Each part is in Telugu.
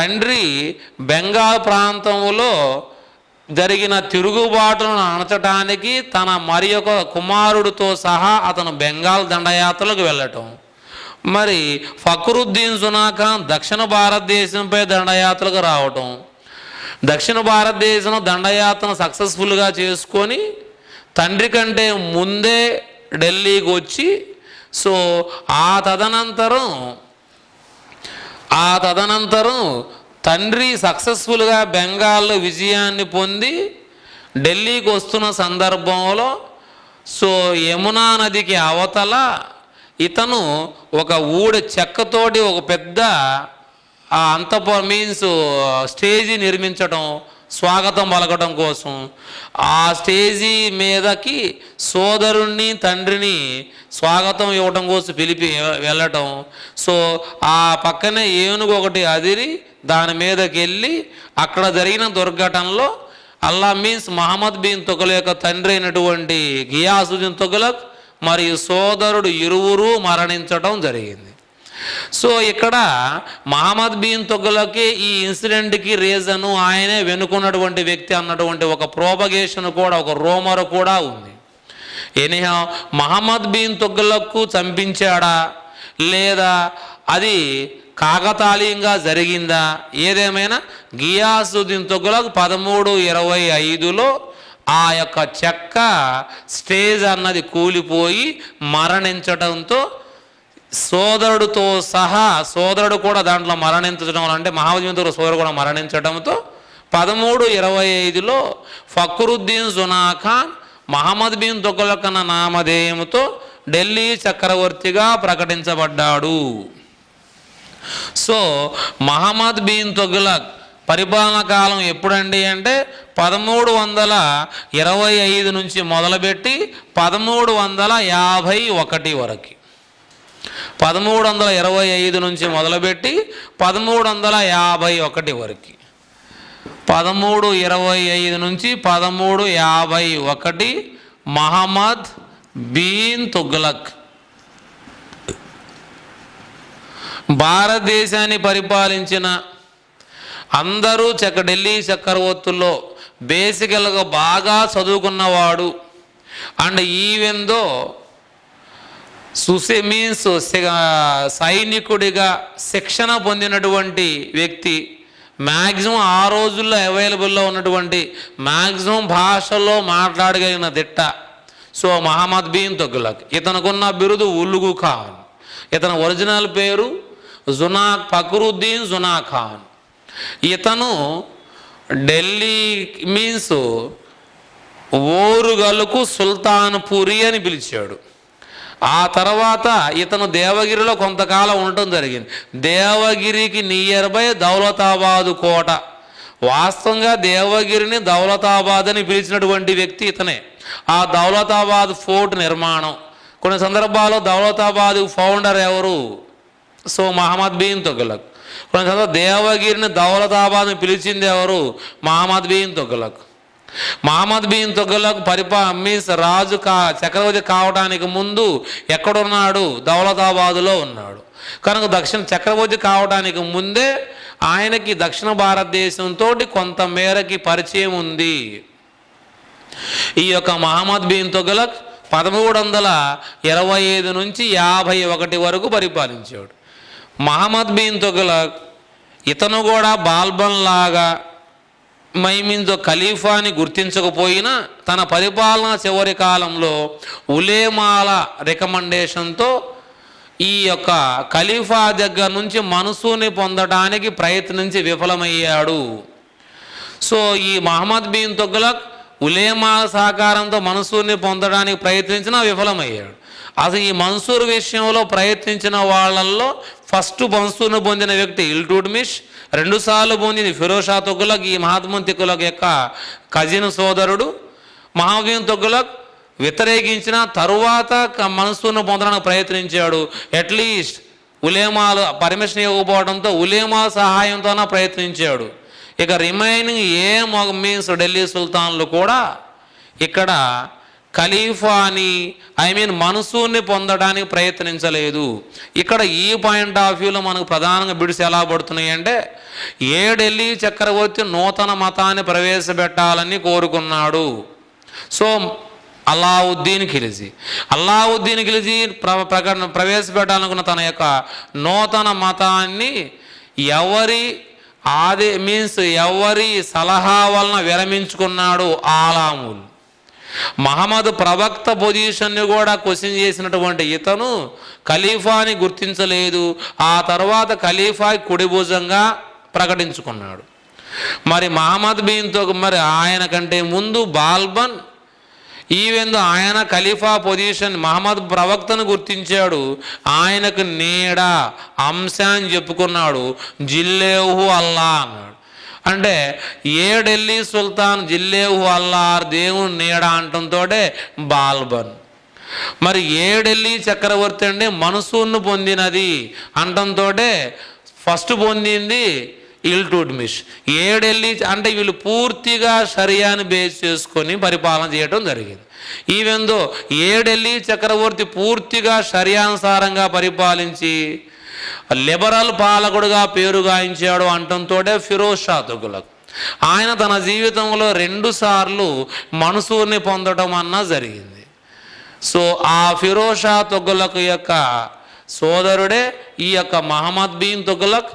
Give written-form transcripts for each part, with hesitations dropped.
తండ్రి బెంగాల్ ప్రాంతంలో జరిగిన తిరుగుబాటును అణచటానికి తన మరి ఒక కుమారుడితో సహా అతను బెంగాల్ దండయాత్రలకు వెళ్ళటం, మరి ఫక్రుద్దీన్ జునా ఖాన్ దక్షిణ భారతదేశంపై దండయాత్రకు రావటం, దక్షిణ భారతదేశం దండయాత్రను సక్సెస్ఫుల్గా చేసుకొని తండ్రి కంటే ముందే ఢిల్లీకి వచ్చి, సో ఆ తదనంతరం తండ్రి సక్సెస్ఫుల్గా బెంగాల్లో విజయాన్ని పొంది ఢిల్లీకి వస్తున్న సందర్భంలో సో యమునా నదికి అవతల ఇతను ఒక చెక్కతోటి ఒక పెద్ద స్టేజీ నిర్మించడం, స్వాగతం పలకడం కోసం ఆ స్టేజీ మీదకి సోదరుణ్ణి తండ్రిని స్వాగతం ఇవ్వడం కోసం పిలిపి వెళ్ళటం. సో ఆ పక్కనే ఏనుగు ఒకటి అదిరి దాని మీదకి వెళ్ళి అక్కడ జరిగిన దుర్ఘటనలో మహమ్మద్ బిన్ తుగ్లక్ యొక్క తండ్రి అయినటువంటి గియాసుద్దీన్ తుగ్లక్ మరియు సోదరుడు ఇరువురు మరణించడం జరిగింది. సో ఇక్కడ మహమ్మద్ బిన్ తుగ్లకే ఈ ఇన్సిడెంట్కి రీజను, ఆయనే వెనుకున్నటువంటి వ్యక్తి అన్నటువంటి ఒక ప్రోపగేషన్ కూడా, ఒక రూమర్ కూడా ఉంది. ఎనీహౌ మహమ్మద్ బిన్ తుగ్లక్కు చంపించాడా లేదా అది కాకతాళీయంగా జరిగిందా, ఏదేమైనా గియాసుద్దీన్ తుగ్లక్ 1325లో ఆ యొక్క చెక్క స్టేజ్ అన్నది కూలిపోయి మరణించడంతో సోదరుడితో సహా, సోదరుడు కూడా దాంట్లో మరణించడం, అంటే మహమ్మద్ బిన్ తుగ్లక్ సోదరుడు కూడా మరణించడంతో 1325లో ఫక్రుద్దీన్ జునా ఖాన్ మహమ్మద్ బిన్ తుగ్లక్ అన్న నామధేయంతో ఢిల్లీ చక్రవర్తిగా ప్రకటించబడ్డాడు. సో మహమ్మద్ బిన్ తుగ్లక్ పరిపాలన కాలం ఎప్పుడండి అంటే 1325 నుంచి మొదలుపెట్టి 1351 వరకు. 1325 నుంచి మొదలుపెట్టి 1351 వరకు. 1325 నుంచి 1351 మహమ్మద్ బిన్ తుగ్లక్ భారతదేశాన్ని పరిపాలించిన అందరూ ఢిల్లీ చక్రవర్తుల్లో బేసికల్గా బాగా చదువుకున్నవాడు అండ్ ఈవెన్ దో సైనికుడిగా శిక్షణ పొందినటువంటి వ్యక్తి, మ్యాక్సిమం ఆ రోజుల్లో అవైలబుల్లో ఉన్నటువంటి మ్యాక్సిమం భాషల్లో మాట్లాడగలిగిన దిట్ట. సో మహమ్మద్ బిన్ తుగ్లక్, ఇతనుకున్న బిరుదు ఉలుగు ఖాన్, ఇతని ఒరిజినల్ పేరు ఫక్రుద్దీన్ జునా ఖాన్. ఇతను ఢిల్లీ ఓరుగల్లుకు సుల్తాన్పురి అని పిలిచాడు. ఆ తర్వాత ఇతను దేవగిరిలో కొంతకాలం ఉండటం జరిగింది. దేవగిరికి నియర్ బై దౌలతాబాదు కోట, వాస్తవంగా దేవగిరిని దౌలతాబాద్ అని పిలిచినటువంటి వ్యక్తి ఇతనే. ఆ దౌలతాబాద్ ఫోర్ట్ నిర్మాణం, కొన్ని సందర్భాల్లో దౌలతాబాద్ ఫౌండర్ ఎవరు, సో మహమ్మద్ బిన్ తుగ్లక్. కొన్ని సందర్భాలు దేవగిరిని దౌలతాబాద్ని పిలిచింది ఎవరు, మహమ్మద్ బిన్ తుగ్లక్. మహమ్మద్ బిన్ తుగ్లక్ రాజు చక్రవర్తి కావడానికి ముందు ఎక్కడున్నాడు, దౌలతాబాదులో ఉన్నాడు. కనుక చక్రవర్తి కావడానికి ముందే ఆయనకి దక్షిణ భారతదేశంతో కొంత మేరకి పరిచయం ఉంది. ఈ యొక్క మహమ్మద్ బిన్ తుగ్లక్ 1325 నుంచి 51 వరకు పరిపాలించాడు. మహమ్మద్ బిన్ తుగ్లక్ ఇతను కూడా బాల్బన్ లాగా ఖలీఫాని గుర్తించకపోయినా తన పరిపాలన చివరి కాలంలో ఉలేమాల రికమెండేషన్తో ఈ యొక్క ఖలీఫా దగ్గర నుంచి మనసుని పొందడానికి ప్రయత్నించి విఫలమయ్యాడు. సో ఈ మహమ్మద్ బిన్ తుగ్లక్ ఉలేమాల సహకారంతో మన్సూర్ని పొందడానికి ప్రయత్నించినా విఫలమయ్యాడు. అసలు ఈ మన్సూర్ విషయంలో ప్రయత్నించిన వాళ్ళల్లో ఫస్ట్ మన్సూర్ను పొందిన వ్యక్తి ఇల్టుట్మిష్, 2 సార్లు పొందింది ఫిరోజ్ షా తుగ్లక్, ఈ మహమ్మద్ తుగ్లక్ యొక్క కజిన్ సోదరుడు. మహమ్మద్ బిన్ తుగ్లక్ వ్యతిరేకించిన తరువాత మన్సూర్ను పొందడానికి ప్రయత్నించాడు. అట్లీస్ట్ ఉలేమాలు పర్మిషన్ ఇవ్వకపోవడంతో ఉలేమాల సహాయంతోనే ప్రయత్నించాడు. ఇక రిమైనింగ్ ఢిల్లీ సుల్తాన్లు కూడా ఇక్కడ ఖలీఫాని మనసూర్ని పొందడానికి ప్రయత్నించలేదు. ఇక్కడ ఈ పాయింట్ ఆఫ్ వ్యూలో మనకు ప్రధానంగా బిడ్స్ ఎలా పడుతున్నాయి అంటే, ఢిల్లీ చక్రవర్తి నూతన మతాన్ని ప్రవేశపెట్టాలని కోరుకున్నాడు. సో అల్లావుద్దీన్ ఖిల్జీ ప్రవేశపెట్టాలనుకున్న తన యొక్క నూతన మతాన్ని ఎవరి సలహా వలన విరమించుకున్నాడు? ఆలాముల్. మహమ్మద్ ప్రవక్త పొజిషన్ని కూడా క్వశ్చన్ చేసినటువంటి ఇతను ఖలీఫాని గుర్తించలేదు. ఆ తర్వాత ఖలీఫా కుడిభుజంగా ప్రకటించుకున్నాడు. మరి మహమ్మద్ బిన్తో మరి ఆయన కంటే ముందు బాల్బన్ ఈవెందు ఆయన ఖలీఫా పొజిషన్ మహమ్మద్ ప్రవక్తను గుర్తించాడు. ఆయనకు నీడ అంశ అని చెప్పుకున్నాడు. జిల్లేహు అల్లా అన్నాడు. అంటే ఢిల్లీ సుల్తాన్ జిల్లేహు అల్లార్ దేవుని నీడ అంటంతో బాల్బన్. మరి ఢిల్లీ చక్రవర్తి అంటే మనసూర్ను పొందినది అంటంతో ఫస్ట్ పొందింది ఇల్టుట్మిష్. ఢిల్లీ అంటే వీళ్ళు పూర్తిగా షరియాని బేస్ చేసుకొని పరిపాలన చేయడం జరిగింది. ఈవెందో ఢిల్లీ చక్రవర్తి పూర్తిగా షరియానుసారంగా పరిపాలించి లిబరల్ పాలకుడుగా పేరుగాయించాడు అంటంతో ఫిరోజ్ షా తుగ్లక్ ఆయన తన జీవితంలో 2 సార్లు మనసూర్ని పొందడం అన్న జరిగింది. సో ఆ ఫిరోజ్ షా తుగ్లక్ యొక్క సోదరుడే ఈ యొక్క మహమ్మద్ బిన్ తుగ్లక్.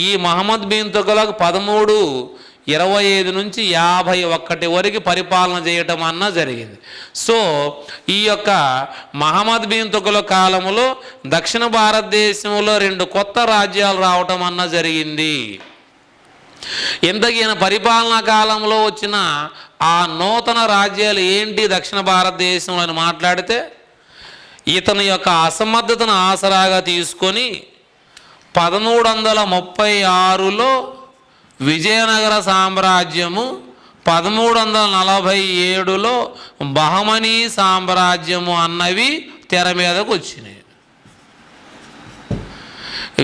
ఈ మహమ్మద్ బిన్ తుగ్లక్ 1325 నుంచి 51 వరకు పరిపాలన చేయటం అన్న జరిగింది. సో ఈ యొక్క మహమ్మద్ బిన్ తుగ్లక్ కాలంలో దక్షిణ భారతదేశంలో 2 కొత్త రాజ్యాలు రావటం అన్న జరిగింది. ఇంతకీ పరిపాలనా కాలంలో వచ్చిన ఆ నూతన రాజ్యాలు ఏంటి దక్షిణ భారతదేశంలో అని మాట్లాడితే, ఇతని యొక్క అసమర్థతను ఆసరాగా తీసుకొని 1336లో విజయనగర సామ్రాజ్యము, 1347లో బహమనీ సామ్రాజ్యము అన్నవి తెర మీదకు వచ్చినాయి.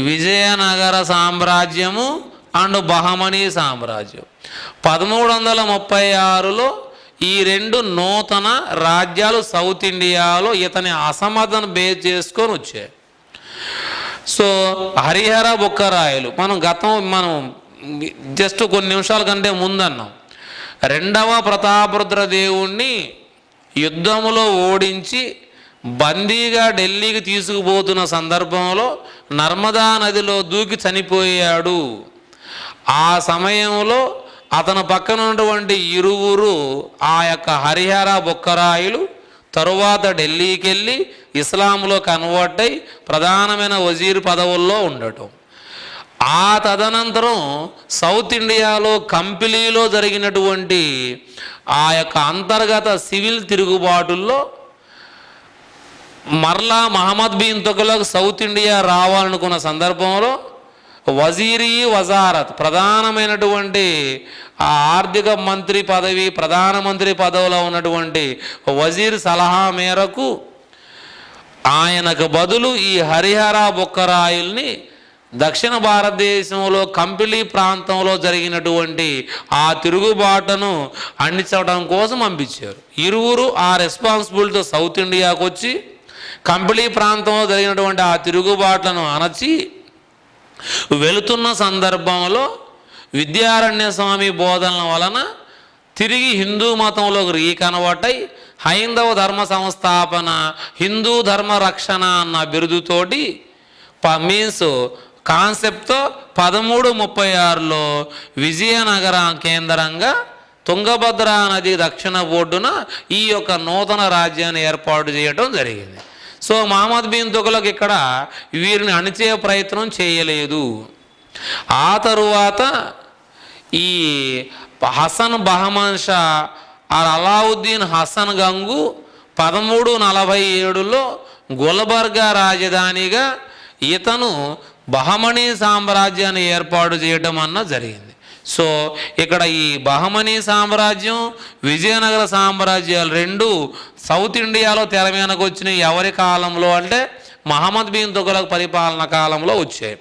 విజయనగర సామ్రాజ్యము అండ్ బహమనీ సామ్రాజ్యం 1336లో ఈ 2 నూతన రాజ్యాలు సౌత్ ఇండియాలో ఇతని అసమర్థను బేస్ చేసుకొని వచ్చాయి. సో హరిహర బుక్కరాయలు మనం జస్ట్ కొన్ని నిమిషాల కంటే ముందన్నాం. 2వ ప్రతాపరుద్ర దేవుణ్ణి యుద్ధములో ఓడించి బందీగా ఢిల్లీకి తీసుకుపోతున్న సందర్భంలో నర్మదా నదిలో దూకి చనిపోయాడు. ఆ సమయంలో అతని పక్కన ఉన్నటువంటి ఇరువురు ఆ యొక్క హరిహర బుక్కరాయులు తరువాత ఢిల్లీకి వెళ్ళి ఇస్లాంలో కన్వర్ట్ అయి ప్రధానమైన వజీర్ పదవుల్లో ఉండటం. ఆ తదనంతరం సౌత్ ఇండియాలో కంపిలీలో జరిగినటువంటి ఆ యొక్క అంతర్గత సివిల్ తిరుగుబాటుల్లో మరలా మహమ్మద్ బిన్ తుగ్లక్ సౌత్ ఇండియా రావాలనుకున్న సందర్భంలో వజీరీ వజారత్ ప్రధానమైనటువంటి ఆ ఆర్థిక మంత్రి పదవి, ప్రధానమంత్రి పదవిలో ఉన్నటువంటి వజీర్ సలహా మేరకు ఆయనకు బదులు ఈ హరిహర బుక్కరాయుల్ని దక్షిణ భారతదేశంలో కంపిలీ ప్రాంతంలో జరిగినటువంటి ఆ తిరుగుబాటును అణిచడం కోసం పంపించారు. ఇరువురు ఆ రెస్పాన్సిబిలిటీతో సౌత్ ఇండియాకు వచ్చి కంపిలీ ప్రాంతంలో జరిగినటువంటి ఆ తిరుగుబాట్లను అణచి వెళుతున్న సందర్భంలో విద్యారణ్య స్వామి బోధనల వలన తిరిగి హిందూ మతంలోకి రీకన్వర్ట్ హైందవ ధర్మ సంస్థాపన, హిందూ ధర్మ రక్షణ అన్న బిరుదుతోటి కాన్సెప్ట్తో 1336లో విజయనగర కేంద్రంగా తుంగభద్రా నది దక్షిణ బొడ్డున ఈ యొక్క నూతన రాజ్యాన్ని ఏర్పాటు చేయడం జరిగింది. సో మహమ్మద్ బిన్ తుగ్లక్ ఇక్కడ వీరిని అణిచే ప్రయత్నం చేయలేదు. ఆ తరువాత ఈ హసన్ బహమన్ షా అలావుద్దీన్ హసన్ గంగు 1347లో గుల్బర్గా రాజధానిగా ఇతను బహమనీ సామ్రాజ్యాన్ని ఏర్పాటు చేయడం అన్న జరిగింది. సో ఇక్కడ ఈ బహమనీ సామ్రాజ్యం, విజయనగర సామ్రాజ్యాలు 2 సౌత్ ఇండియాలో తెర మీదకు వచ్చినాయి. ఎవరి కాలంలో అంటే మహమ్మద్ బిన్ తుగ్లక్ పరిపాలన కాలంలో వచ్చాయి.